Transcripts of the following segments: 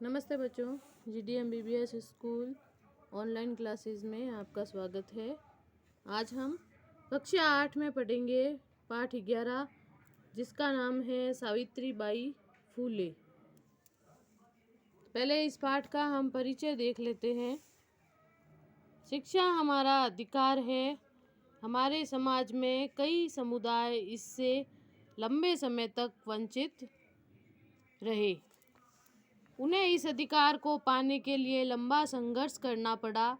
नमस्ते बच्चों, GD MBBS school online classes में आपका स्वागत है। आज हम कक्षा 8 में पढ़ेंगे पाठ 11, जिसका नाम है सावित्री बाई फूले। पहले इस पाठ का हम परिचय देख लेते हैं। शिक्षा हमारा अधिकार है। हमारे समाज में कई समुदाय इससे लंबे समय तक वंचित रहे। उन्हें इस अधिकार को पाने के लिए लंबा संघर्ष करना पड़ा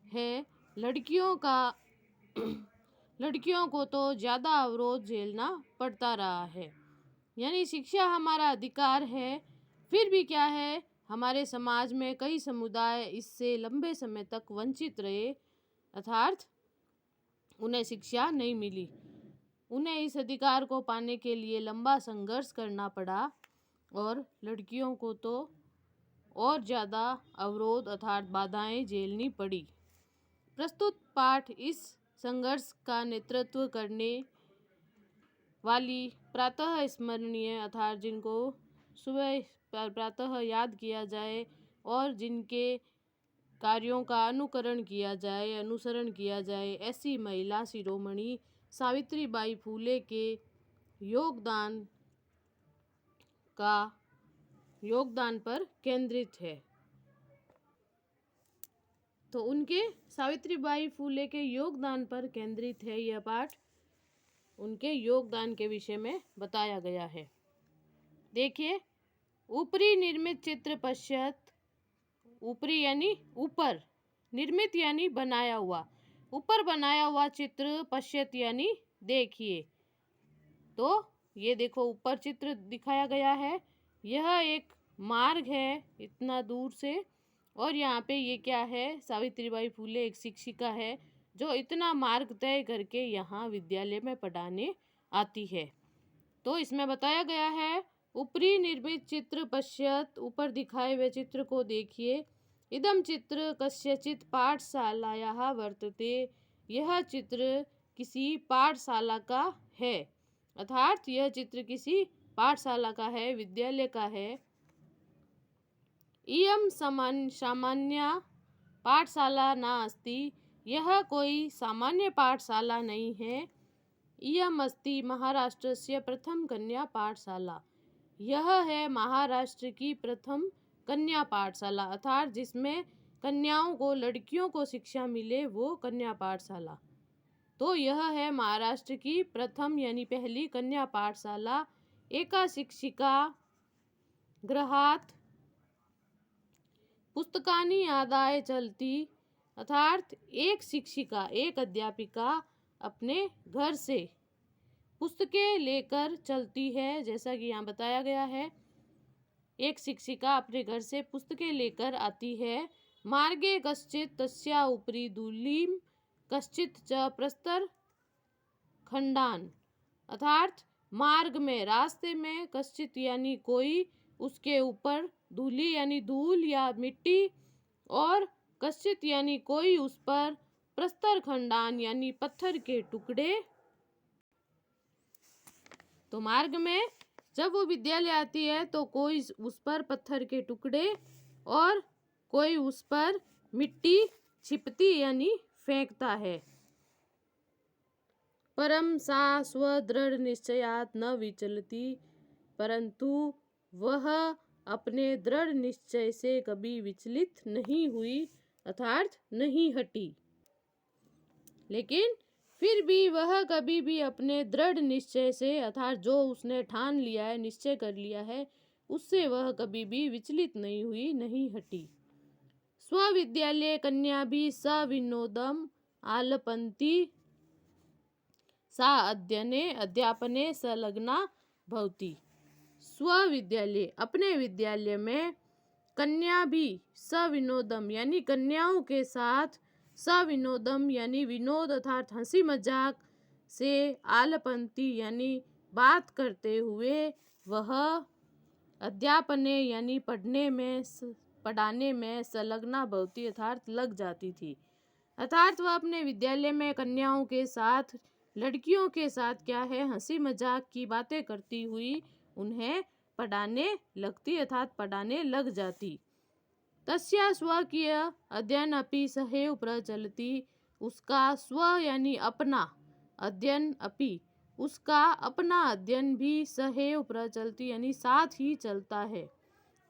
है। लड़कियों को तो ज़्यादा अवरोध झेलना पड़ता रहा है। यानी शिक्षा हमारा अधिकार है, फिर भी क्या है, हमारे समाज में कई समुदाय इससे लंबे समय तक वंचित रहे, अर्थात उन्हें शिक्षा नहीं मिली। उन्हें इस अधिकार को पाने के लिए लंबा संघर्ष करना पड़ा और लड़कियों को तो और ज़्यादा अवरोध अर्थात बाधाएं झेलनी पड़ी। प्रस्तुत पाठ इस संघर्ष का नेतृत्व करने वाली प्रातः स्मरणीय अर्थात जिनको सुबह प्रातः याद किया जाए और जिनके कार्यों का अनुसरण किया जाए ऐसी महिला शिरोमणि सावित्री बाई फूले के योगदान पर केंद्रित है। तो उनके सावित्री बाई फूले के योगदान पर केंद्रित है यह पाठ। उनके योगदान के विषय में बताया गया है। देखिए, ऊपरी निर्मित चित्र पश्चात, ऊपरी यानी ऊपर, निर्मित यानी बनाया हुआ, ऊपर बनाया हुआ चित्र पश्चात यानी देखिए। तो ये देखो ऊपर चित्र दिखाया गया है। यह एक मार्ग है इतना दूर से, और यहाँ पे ये क्या है, सावित्रीबाई फूले एक शिक्षिका है जो इतना मार्ग तय करके यहाँ विद्यालय में पढ़ाने आती है। तो इसमें बताया गया है, ऊपरी निर्मित चित्र पश्चात, ऊपर दिखाए हुए चित्र को देखिए। इदम चित्र कस्यचित् पाठशालायाः वर्तते। यह चित्र किसी पाठशाला का है, अर्थात यह चित्र किसी पाठशाला का है, विद्यालय का है। इयं सामान्य पाठशाला नास्ति। यह कोई सामान्य पाठशाला नहीं है। इयम् अस्ति महाराष्ट्रस्य प्रथम कन्या पाठशाला। यह है महाराष्ट्र की प्रथम कन्या पाठशाला, अर्थात जिसमें कन्याओं को, लड़कियों को शिक्षा मिले, वो कन्या पाठशाला। तो यह है महाराष्ट्र की प्रथम यानी पहली कन्या पाठशाला। एका शिक्षिका गृहात पुस्तकानि आदाय चलती, अर्थात एक शिक्षिका, एक अध्यापिका अपने घर से पुस्तकें लेकर चलती है। जैसा कि यहाँ बताया गया है, एक शिक्षिका अपने घर से पुस्तकें लेकर आती है। मार्गे कश्चित् तस्या उपरि धूलिं कश्चित् च प्रस्तर खंडान, अर्थात मार्ग में, रास्ते में, कश्चित् यानी कोई, उसके ऊपर, धूलि यानी धूल या मिट्टी, और कश्चित् यानी कोई उस पर, प्रस्तर खंडान यानी पत्थर के टुकड़े। तो मार्ग में जब वो विद्यालय आती है तो कोई उस पर पत्थर के टुकड़े और कोई उस पर मिट्टी छिपती यानी फेंकता है। परम सा स्वदृढ़ निश्चयात न विचलती, परंतु वह अपने दृढ़ निश्चय से कभी विचलित नहीं हुई, अर्थात नहीं हटी। लेकिन फिर भी वह कभी भी अपने दृढ़ निश्चय से, अर्थात जो उसने ठान लिया है, निश्चय कर लिया है, उससे वह कभी भी विचलित नहीं हुई, नहीं हटी। स्वविद्यालय कन्या भी सविनोदम आलपंती, सा अध्यापने संलग्ना भवती। स्वविद्यालय अपने विद्यालय में, कन्या भी सविनोदम यानी कन्याओं के साथ, सविनोदम यानी विनोद अर्थात हंसी मजाक से, आलपंती यानी बात करते हुए, वह अध्यापने यानी पढ़ाने में संलग्ना भवती अर्थात लग जाती थी। अर्थात वह अपने विद्यालय में कन्याओं के साथ, लड़कियों के साथ क्या है, हंसी मजाक की बातें करती हुई उन्हें पढ़ाने लगती अर्थात पढ़ाने लग जाती। तस्या स्वकीय अध्ययन अपि सहैव प्रचलति, उसका स्व यानी अपना, अध्ययन अपि उसका अपना अध्ययन भी सहैव प्रचलति यानी साथ ही चलता है।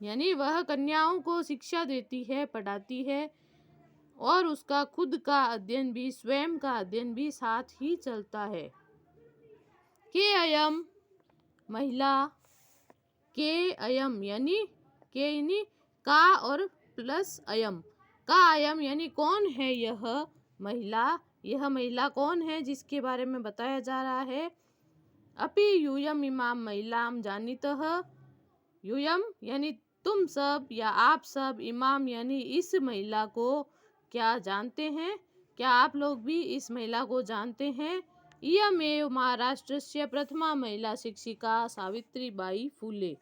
यानी वह कन्याओं को शिक्षा देती है, पढ़ाती है और उसका खुद का अध्ययन भी, स्वयं का अध्ययन भी साथ ही चलता है। के अयम महिला, के अयम यानी के यानी का और प्लस अयम, का अयम यानी कौन है यह महिला, यह महिला कौन है जिसके बारे में बताया जा रहा है। अपि यूयम इमाम महिलाम जानीतः, यूयम यानी तुम सब या आप सब, इमाम यानी इस महिला को क्या जानते हैं, क्या आप लोग भी इस महिला को जानते हैं। इयमेव महाराष्ट्रस्य प्रथमा महिला शिक्षिका सावित्रीबाई फुले,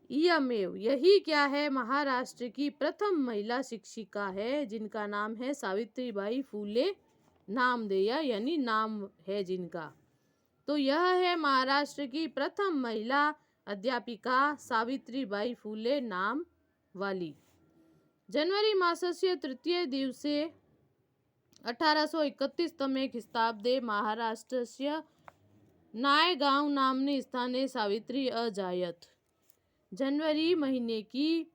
इयमेव यही क्या है, महाराष्ट्र की प्रथम महिला शिक्षिका है जिनका नाम है सावित्रीबाई फुले, नामधेय यानी नाम है जिनका। तो यह है महाराष्ट्र की प्रथम महिला अध्यापिका सावित्रीबाई फुले नाम वाली। जनवरी मासस्य तृतीय दिवसे 1831 तमे ख्रीस्ताब्दे महाराष्ट्रस्य नायगांव नाम्नि स्थाने सावित्री अजायत। जनवरी महीने की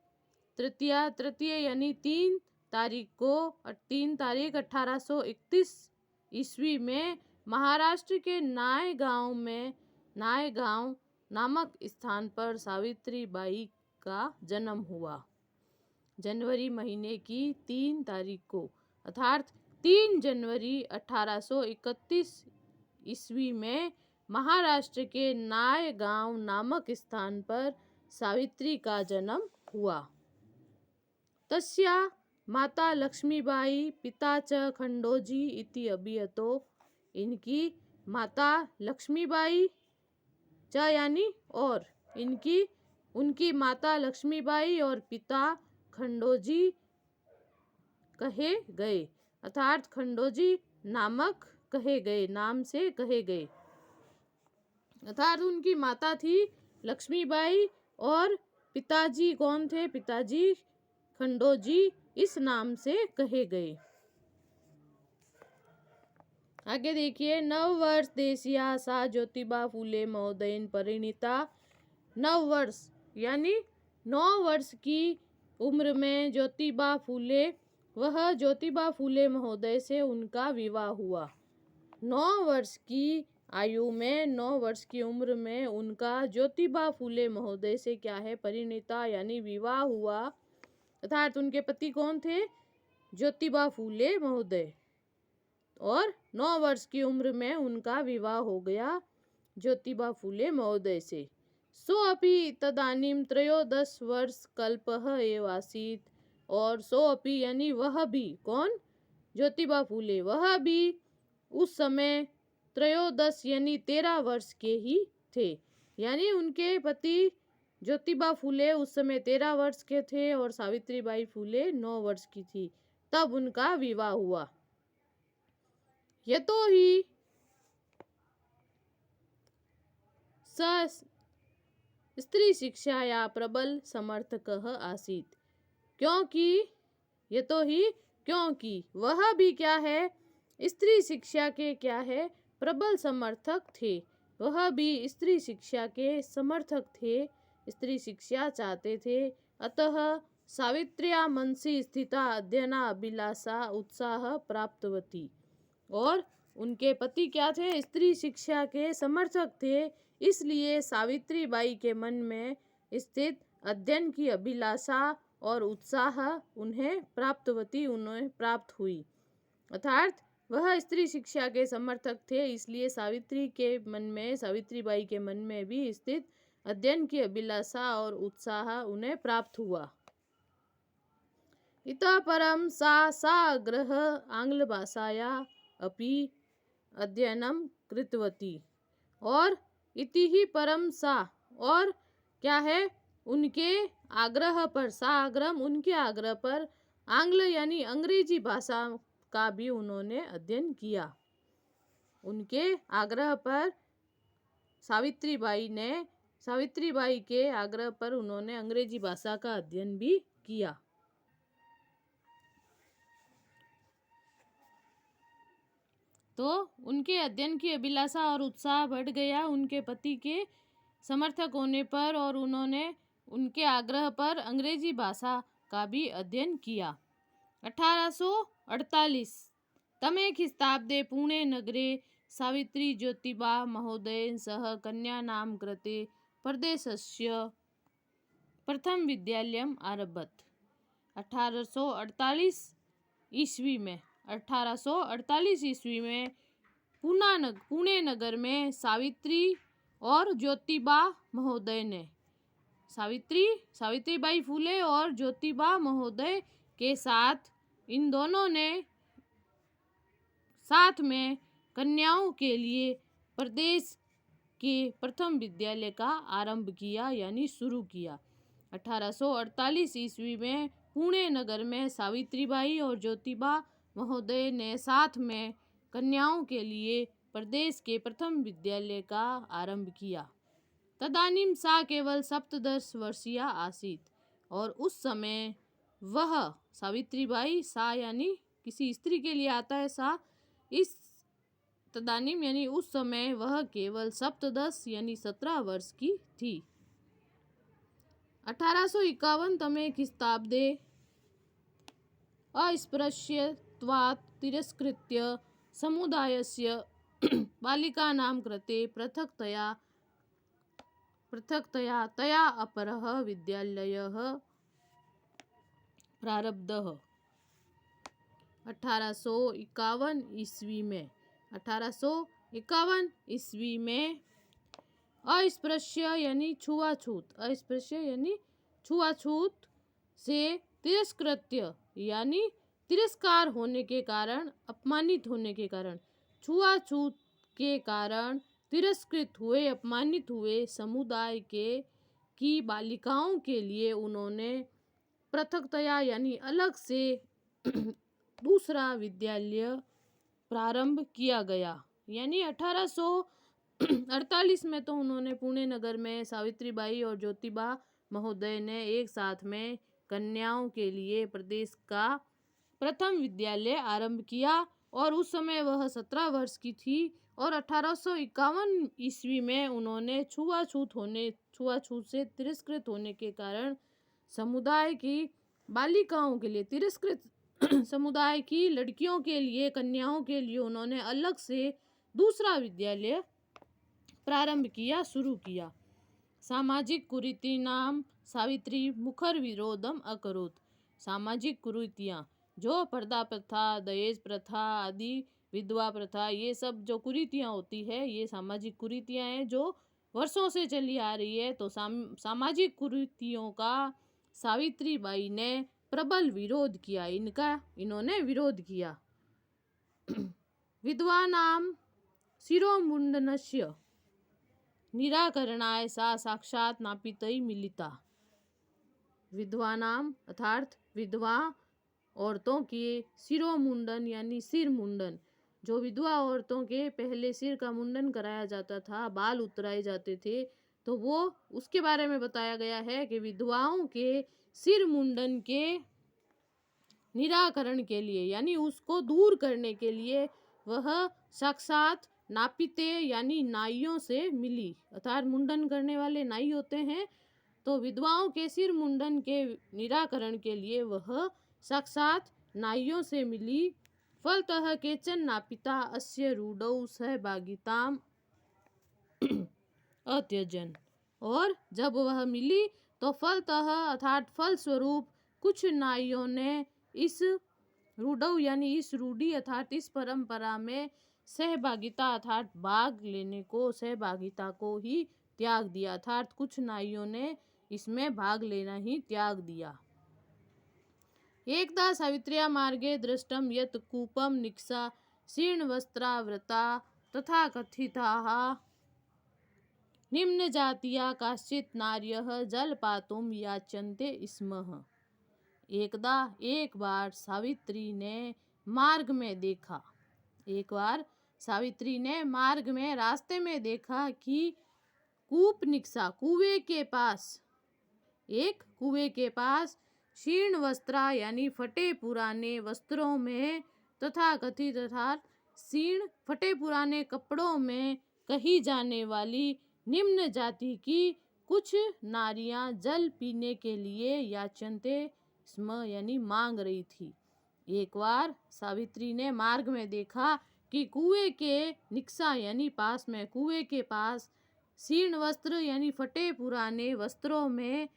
तृतीय यानी 3 तारीख को 3 तारीख 1831 ईस्वी में महाराष्ट्र के नायगांव नामक स्थान पर सावित्रीबाई का जन्म हुआ। जनवरी महीने की 3 तारीख को अर्थात 3 जनवरी 1831 ईस्वी में महाराष्ट्र के नायगांव नामक स्थान पर सावित्री का जन्म हुआ। तस्या माता लक्ष्मीबाई पिता च खंडोजी इति अभियतो, इनकी माता लक्ष्मीबाई च यानी और, उनकी माता लक्ष्मीबाई और पिता खंडोजी कहे गए अर्थात खंडोजी नामक कहे गए, नाम से कहे गए अर्थात उनकी माता थी लक्ष्मीबाई और पिताजी कौन थे, पिताजी खंडोजी इस नाम से कहे गए। आगे देखिए, नववर्ष देशिया सा ज्योतिबा फूले महोदयन परिणीता। नववर्ष यानी 9 वर्ष की उम्र में ज्योतिबा फूले, वह ज्योतिबा फूले महोदय से उनका विवाह हुआ। 9 वर्ष की आयु में, 9 वर्ष की उम्र में उनका ज्योतिबा फूले महोदय से क्या है, परिणीता यानी विवाह हुआ अर्थात उनके पति कौन थे, ज्योतिबा फूले महोदय, और 9 वर्ष की उम्र में उनका विवाह हो गया ज्योतिबा फूले महोदय से। सो अपि तदानीम 13 वर्ष कल्पः एव आसीत्, और सो अपि यानी वह भी, कौन, ज्योतिबा फूले, वह भी उस समय 13 यानी 13 वर्ष के ही थे। यानी उनके पति ज्योतिबा फूले उस समय 13 वर्ष के थे और सावित्रीबाई फूले 9 वर्ष की थी, तब उनका विवाह हुआ। यतो ही स्त्री शिक्षाया प्रबल समर्थकः आसीत्, क्योंकि वह भी क्या है, स्त्री शिक्षा के क्या है, प्रबल समर्थक थे, वह भी स्त्री शिक्षा के समर्थक थे, स्त्री शिक्षा चाहते थे। अतः सावित्र्या मनसि स्थिता अध्ययना अभिलाषा उत्साह प्राप्तवती, और उनके पति क्या थे, स्त्री शिक्षा के समर्थक थे, इसलिए सावित्रीबाई के मन में स्थित अध्ययन की अभिलाषा और उत्साह उन्हें प्राप्त हुई अर्थात वह स्त्री शिक्षा के समर्थक थे, इसलिए सावित्रीबाई के मन में भी स्थित अध्ययन की अभिलाषा और उत्साह उन्हें प्राप्त हुआ। इतः परम साग्रह आंग्ल भाषाया अपि अध्ययनम कृतवती, और इति ही परम सा, और क्या है, उनके आग्रह पर, साग्रम उनके आग्रह पर, आंग्ल यानी अंग्रेजी भाषा का भी उन्होंने अध्ययन किया। उनके आग्रह पर सावित्रीबाई ने सावित्रीबाई के आग्रह पर उन्होंने अंग्रेजी भाषा का अध्ययन भी किया। तो उनके अध्ययन की अभिलाषा और उत्साह बढ़ गया उनके पति के समर्थक होने पर, और उन्होंने उनके आग्रह पर अंग्रेजी भाषा का भी अध्ययन किया। 1848 तमे ख्रिस्ताब्दे पुणे नगरे सावित्री ज्योतिबा महोदयेन सह कन्यानां कृते प्रदेशस्य प्रथम विद्यालयम् आरभत। 1848 ईस्वी में 1848 ईस्वी में पुणे नगर में सावित्री और ज्योतिबा महोदय ने सावित्रीबाई फुले और ज्योतिबा महोदय के साथ इन दोनों ने साथ में कन्याओं के लिए प्रदेश के प्रथम विद्यालय का आरंभ किया, यानी शुरू किया। 1848 ईस्वी में पुणे नगर में सावित्रीबाई और ज्योतिबा महोदय ने साथ में कन्याओं के लिए प्रदेश के प्रथम विद्यालय का आरंभ किया। तदानीं सा केवल 17 वर्षीय आसीत, और उस समय वह सावित्रीबाई, सा यानी किसी स्त्री के लिए आता है सा, इस तदानीम यानी उस समय वह केवल 17 यानी 17 वर्ष की थी। 1851 तमे ख्रिस्ताब्दे अस्पृश्यत्वात् तिरस्कृत्य समुदायस्य बालिकानां कृते पृथक्तया तया अपरः विद्यालयः प्रारब्धः। 1851 ईस्वी में अस्पृश्य यानी छुआछूत से तिरस्कृत्य यानी तिरस्कार होने के कारण, अपमानित होने के कारण, छुआछूत के कारण तिरस्कृत हुए, अपमानित हुए समुदाय की बालिकाओं के लिए उन्होंने पृथक्तया यानी अलग से दूसरा विद्यालय प्रारंभ किया गया। यानी 1848 में तो उन्होंने पुणे नगर में सावित्रीबाई और ज्योतिबा महोदय ने एक साथ में कन्याओं के लिए प्रदेश का प्रथम विद्यालय आरंभ किया, और उस समय वह 17 वर्ष की थी। और 1851 ईस्वी में उन्होंने छुआछूत से तिरस्कृत होने के कारण समुदाय की बालिकाओं के लिए, तिरस्कृत समुदाय की लड़कियों के लिए, कन्याओं के लिए उन्होंने अलग से दूसरा विद्यालय प्रारंभ किया, शुरू किया। सामाजिक कुरीतीनां सावित्री मुखर विरोधम अकरोत्। सामाजिक कुरीतियाँ जो पर्दा प्रथा, दहेज प्रथा आदि, विधवा प्रथा, ये सब जो कुरीतियाँ होती है, ये सामाजिक कुरीतियाँ हैं जो वर्षों से चली आ रही है। तो सामाजिक कुरीतियों का सावित्रीबाई ने प्रबल विरोध किया, इन्होंने विरोध किया। विधवानां शिरोमुंडनस्य निराकरणाय सा साक्षात् नापितै मिलिता। विधवानाम अर्थात विधवा औरतों के शिरोमुंडन यानी सिर मुंडन, जो विधवा औरतों के पहले सिर का मुंडन कराया जाता था, बाल उतराए जाते थे, तो वो उसके बारे में बताया गया है कि विधवाओं के सिर मुंडन के निराकरण के लिए यानी उसको दूर करने के लिए वह साक्षात नापिते यानी नाइयों से मिली, अर्थात मुंडन करने वाले नाई होते हैं, तो विधवाओं के सिर मुंडन के निराकरण के लिए वह साक्षात नाइयों से मिली। फलतः केचन नापिता अस्य रूढौ सहभागिताम् अत्यजन। और जब वह मिली तो फलतः अर्थात फलस्वरूप कुछ नाइयों ने इस रूढौ यानी इस रूढ़ी अर्थात इस परंपरा में सहभागिता अर्थात भाग लेने को, सहभागिता को ही त्याग दिया, अर्थात कुछ नाइयों ने इसमें भाग लेना ही त्याग दिया। एकदा सावित्र्या मार्गे दृष्टं यत् कूपं निक्षा शीर्णवस्त्रावृता तथा कथिताः निम्नजातीया काश्चित् नार्यः जलपातुं याचन्ते स्म। एक बार सावित्री ने मार्ग में रास्ते में देखा कि कूपनिक्सा कुएं के पास, एक कुएं के पास शीर्ण वस्त्रा यानी फटे पुराने वस्त्रों में तथा कथित अर्थात शीर्ण फटे पुराने कपड़ों में कही जाने वाली निम्न जाति की कुछ नारियां जल पीने के लिए याचनते स्म यानी मांग रही थी। एक बार सावित्री ने मार्ग में देखा कि कुएं के निक्सा यानी पास में कुएं के पास शीर्ण वस्त्र यानी फटे पुराने वस्त्रों में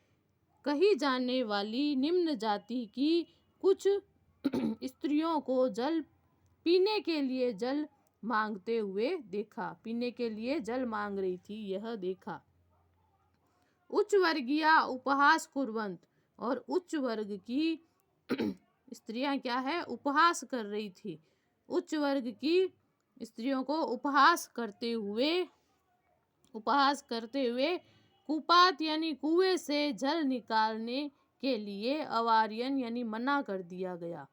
कही जाने वाली निम्न जाति की कुछ स्त्रियों को जल पीने के लिए जल मांगते हुए देखा, पीने के लिए जल मांग रही थी, यह देखा। उच्च वर्गीय उपहास कुर्वंत, और उच्च वर्ग की स्त्रियां क्या है, उपहास कर रही थी। उच्च वर्ग की स्त्रियों को उपहास करते हुए कुपात यानी कुएं से जल निकालने के लिए अवार्यन यानी मना कर दिया गया।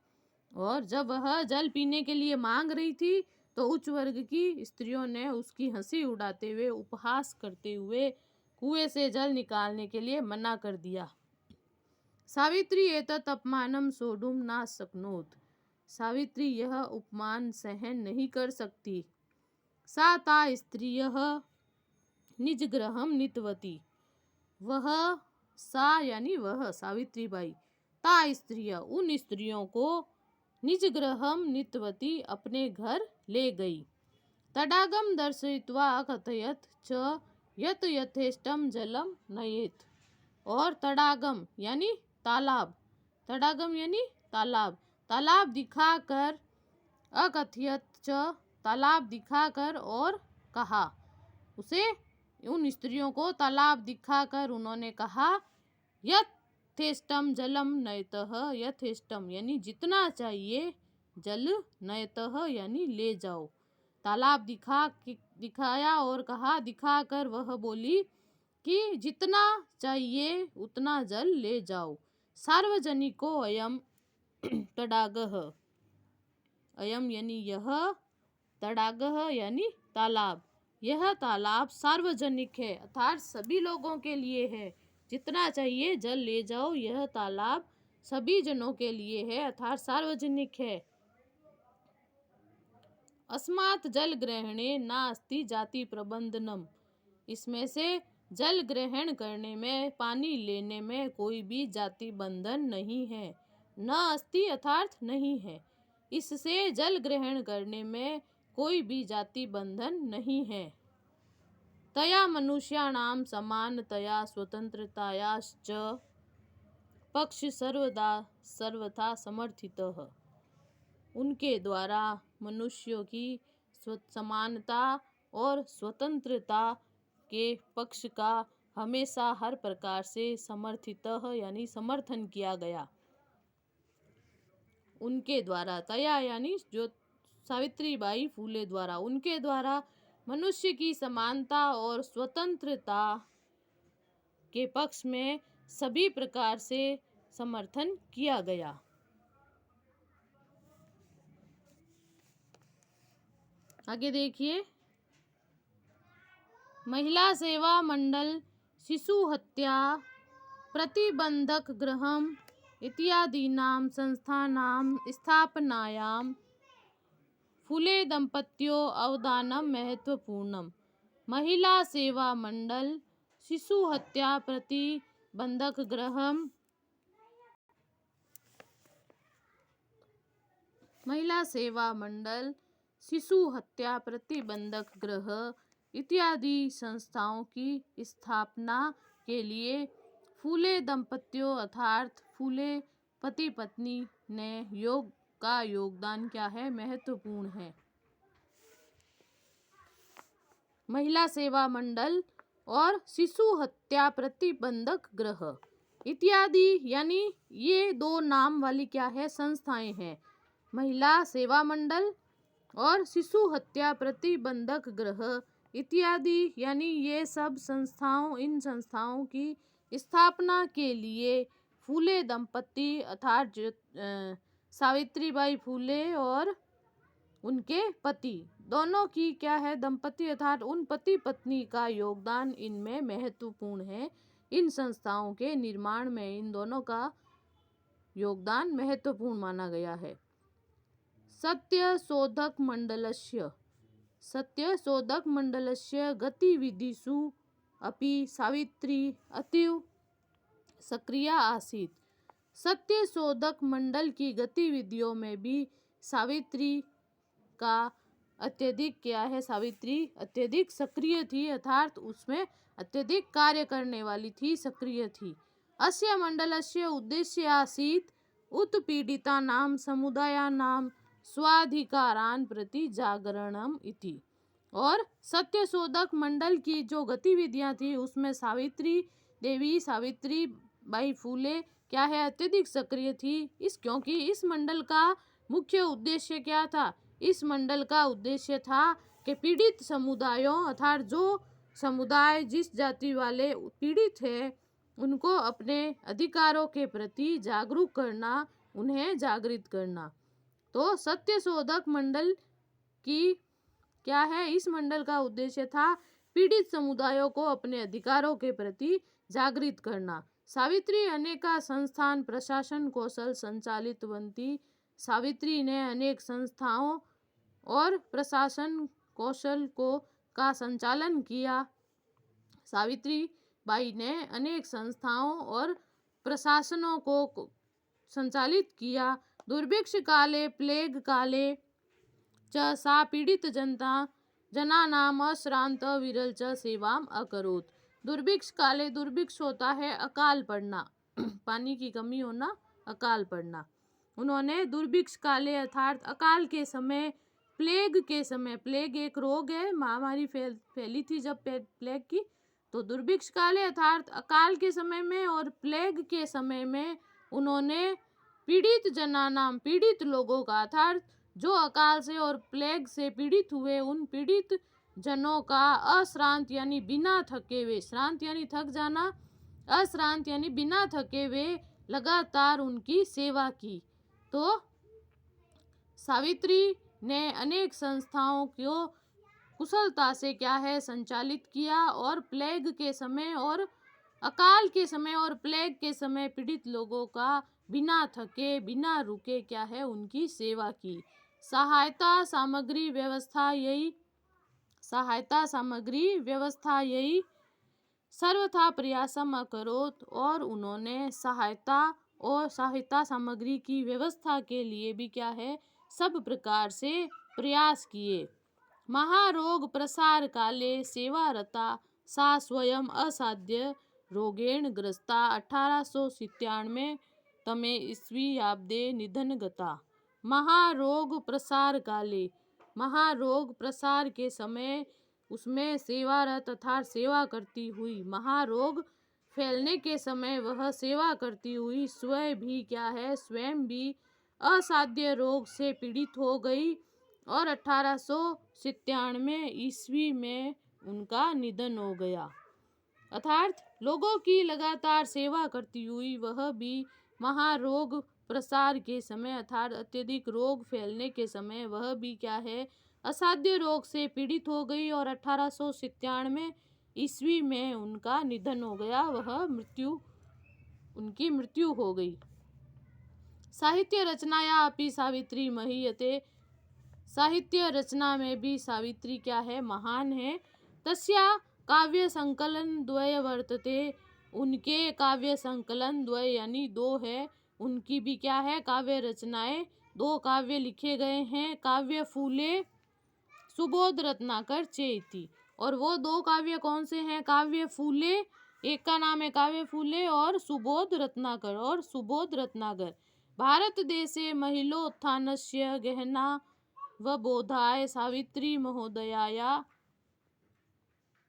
और जब वह जल पीने के लिए मांग रही थी तो उच्च वर्ग की स्त्रियों ने उसकी हंसी उड़ाते हुए उपहास करते हुए कुएं से जल निकालने के लिए मना कर दिया। सावित्री एतत् अपमानम सोढुम न शक्नोत, सावित्री यह उपमान सहन नहीं कर सकती। सा ता स्त्रियः निज गृहम नीतवती, वह सा यानी वह सावित्री बाई, ता स्त्रिय उन स्त्रियों को निज गृहम नीतवती अपने घर ले गई। तडागम दर्शयित्वा कथयत च यत यथेष्टम जलम नयेत, और तडागम यानी तालाब, तडागम यानी तालाब, तालाब दिखाकर अकथयत च तालाब दिखाकर और कहा, उसे उन स्त्रियों को तालाब दिखाकर उन्होंने कहा यथेष्टम जलम नयतः, यथेष्टम यानी जितना चाहिए, जल नयतः यानी ले जाओ। तालाब दिखाया और कहा, दिखाकर वह बोली कि जितना चाहिए उतना जल ले जाओ। सार्वजनिको अयम तडागः, अयम यानी यह, तडागः यानी तालाब, यह तालाब सार्वजनिक है अर्थात सभी लोगों के लिए है, जितना चाहिए जल ले जाओ, यह तालाब सभी जनों के लिए है अर्थात सार्वजनिक है। अस्मात् जल ग्रहणे नास्ति जाति प्रबंधनम, इसमें से जल ग्रहण करने में, पानी लेने में कोई भी जाति बंधन नहीं है। न अस्ति अर्थात नहीं है, इससे जल ग्रहण करने में कोई भी जाति बंधन नहीं है। तया मनुष्याणाम समानतया स्वतंत्रतायाश्च पक्ष सर्वथा समर्थितः, उनके द्वारा मनुष्यों की समानता और स्वतंत्रता के पक्ष का हमेशा हर प्रकार से समर्थित यानी समर्थन किया गया। उनके द्वारा, तया यानी जो सावित्रीबाई फूले द्वारा, उनके द्वारा मनुष्य की समानता और स्वतंत्रता के पक्ष में सभी प्रकार से समर्थन किया गया। आगे देखिए, महिला सेवा मंडल शिशु हत्या प्रतिबंधक गृहम इत्यादीनां संस्थानां स्थापनायां फुले दंपत्यो अवदानम महत्वपूर्णम। महिला सेवा मंडल शिशु हत्या प्रतिबंधक गृहम, महिला सेवा मंडल शिशु हत्या प्रतिबंधक गृह इत्यादि संस्थाओं की स्थापना के लिए फूले दंपतियों अर्थात फूले पति पत्नी ने योगदान क्या है, महत्वपूर्ण है। महिला सेवा मंडल और शिशु हत्या प्रतिबंधक गृह इत्यादि यानी ये दो नाम वाली क्या है, संस्थाएं हैं। महिला सेवा मंडल और शिशु हत्या प्रतिबंधक गृह इत्यादि यानी ये सब संस्थाओं, इन संस्थाओं की स्थापना के लिए फूले दंपति अर्थात सावित्रीबाई फूले और उनके पति दोनों की क्या है, दंपति अर्थात उन पति पत्नी का योगदान इनमें महत्वपूर्ण है। इन संस्थाओं के निर्माण में इन दोनों का योगदान महत्वपूर्ण माना गया है। सत्यशोधक मंडलस्य गतिविधिषु अपि सावित्री अतीव सक्रिया आसीत्। सत्यशोधक मंडल की गतिविधियों में भी सावित्री का सावित्री अत्यधिक सक्रिय थी, अर्थात उसमें अत्यधिक कार्य करने वाली थी, सक्रिय थी। अस्य मंडलस्य उद्देश्य आसीत् उत्पीड़ितानां समुदायानां स्वाधिकारान् प्रति जागरणम् इति। और सत्यशोधक मंडल की जो गतिविधियां थी उसमें सावित्री बाई फूले क्या है, अत्यधिक सक्रिय थी। क्योंकि इस मंडल का मुख्य उद्देश्य क्या था, इस मंडल का उद्देश्य था कि पीड़ित समुदायों अर्थात जो समुदाय जिस जाति वाले पीड़ित है उनको अपने अधिकारों के प्रति जागरूक करना, उन्हें जागृत करना। तो सत्यशोधक मंडल की क्या है, इस मंडल का उद्देश्य था पीड़ित समुदायों को अपने अधिकारों के प्रति जागृत करना। सावित्री अनेका संस्थान प्रशासन कौशल संचालितवती। सावित्री ने अनेक संस्थाओं और प्रशासन कौशल का संचालन किया। सावित्री बाई ने अनेक संस्थाओं और प्रशासनों को संचालित किया। दुर्भिक्ष काले प्लेग काले च सा पीड़ित जनानाम अश्रांत विरल च सेवाम अकरोत्। दुर्भिक्ष काले, दुर्भिक्ष होता है अकाल पड़ना, पानी की कमी होना, अकाल पड़ना। उन्होंने दुर्भिक्ष काले अर्थात अकाल के समय, प्लेग के समय, प्लेग एक रोग है, महामारी फैली थी जब प्लेग की, तो दुर्भिक्ष काले अर्थात अकाल के समय में और प्लेग के समय में उन्होंने पीड़ित जनानाम, पीड़ित लोगों का अर्थात जो अकाल से और प्लेग से पीड़ित हुए उन पीड़ित जनों का अश्रांत यानी बिना थके हुए, श्रांत यानी थक जाना, अश्रांत यानी बिना थके हुए लगातार उनकी सेवा की। तो सावित्री ने अनेक संस्थाओं को कुशलता से क्या है, संचालित किया और प्लेग के समय और अकाल के समय और प्लेग के समय पीड़ित लोगों का बिना थके बिना रुके क्या है, उनकी सेवा की। सहायता सामग्री व्यवस्था यही सर्वथा प्रयासम अकरोत्। और उन्होंने सहायता सामग्री की व्यवस्था के लिए भी क्या है, सब प्रकार से प्रयास किए। महारोग प्रसार काले सेवारता सा स्वयं असाध्य रोगेण ग्रस्ता 1897 तमे ईस्वीयाब्दे निधन गता। महारोग प्रसार काले, महारोग प्रसार के समय उसमें सेवारत अर्थात सेवा करती हुई, महारोग फैलने के समय वह सेवा करती हुई स्वयं भी क्या है, स्वयं भी असाध्य रोग से पीड़ित हो गई और 1897 ईस्वी में उनका निधन हो गया। अर्थात लोगों की लगातार सेवा करती हुई वह भी महारोग प्रसार के समय अर्थात अत्यधिक रोग फैलने के समय वह भी क्या है, असाध्य रोग से पीड़ित हो गई और 1897 ईस्वी में उनका निधन हो गया, उनकी मृत्यु हो गई। साहित्य रचनाया अपि सावित्री महीयते, साहित्य रचना में भी सावित्री क्या है, महान है। तस्या काव्य संकलन द्वय वर्तते, उनके काव्य संकलन द्वय यानी दो है, उनकी भी क्या है, काव्य रचनाएं, दो काव्य लिखे गए हैं। काव्य फूले सुबोध रत्नाकर चेति, और वो दो काव्य कौन से हैं, काव्य फूले, एक का नाम है काव्य फूले और सुबोध रत्नाकर। भारत देशे महिलोत्थानस्य गहना व बोधाय सावित्री महोदयाया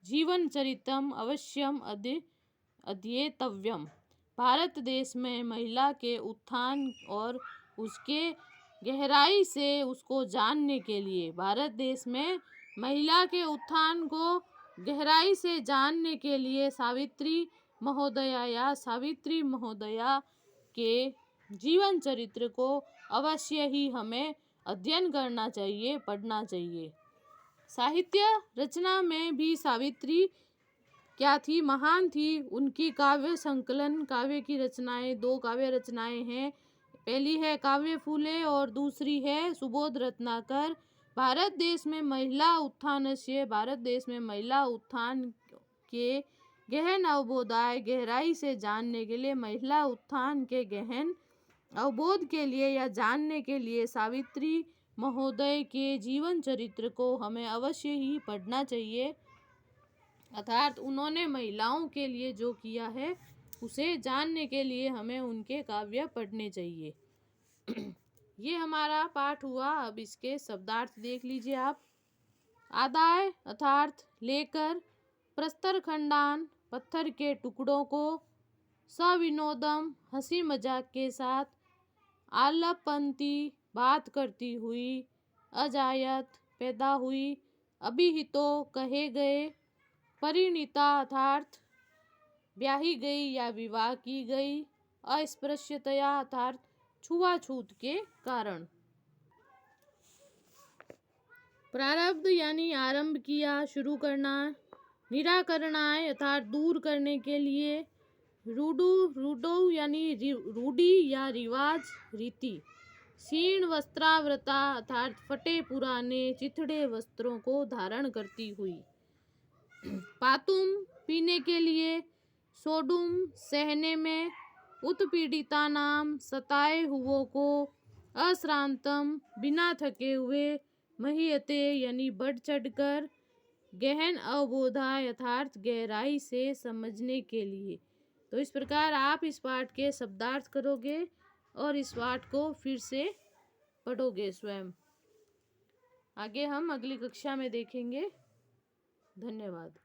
जीवन चरितम अवश्यम अध्येतव्यम। भारत देश में महिला के उत्थान और उसके गहराई से उसको जानने के लिए, भारत देश में महिला के उत्थान को गहराई से जानने के लिए सावित्री महोदया के जीवन चरित्र को अवश्य ही हमें अध्ययन करना चाहिए, पढ़ना चाहिए। साहित्य रचना में भी सावित्री क्या थी? महान थी। उनकी काव्य संकलन, काव्य की रचनाएं, 2 काव्य रचनाएं हैं। पहली है काव्य फूले और दूसरी है सुबोध रत्नाकर। भारत देश में महिला उत्थान के गहन अवबोधाय गहराई से जानने के लिए, महिला उत्थान के गहन अवबोध के लिए या जानने के लिए सावित्री महोदय के जीवन चरित्र को हमें अवश्य ही पढ़ना चाहिए। अर्थात उन्होंने महिलाओं के लिए जो किया है उसे जानने के लिए हमें उनके काव्य पढ़ने चाहिए। ये हमारा पाठ हुआ। अब इसके शब्दार्थ देख लीजिए आप। आदाय अर्थात लेकर, प्रस्तर खंडान पत्थर के टुकड़ों को, सविनोदम हंसी मजाक के साथ, आलपंती बात करती हुई, अजायत पैदा हुई, अभिहितो कहे गए, परिणीता अर्थात ब्याही गई या विवाह की गई, अस्पृश्यतया अर्थात छुआछूत के कारण। प्रारब्ध यानी आरंभ किया, शुरू करना। निराकरणाय अर्थात दूर करने के लिए। रूढ़ो यानी रूढ़ी या रिवाज, रीति। क्षीण वस्त्रावृता अर्थात फटे पुराने चिथड़े वस्त्रों को धारण करती हुई। पातुम पीने के लिए। सोडुम सहने में। उत्पीड़िता नाम सताए हुओं को। अश्रांतम बिना थके हुए। महीयते यानी बढ़ चढ़कर। गहन अवबोधाय अर्थात गहराई से समझने के लिए। तो इस प्रकार आप इस पाठ के शब्दार्थ करोगे और इस पाठ को फिर से पढ़ोगे स्वयं। आगे हम अगली कक्षा में देखेंगे। धन्यवाद।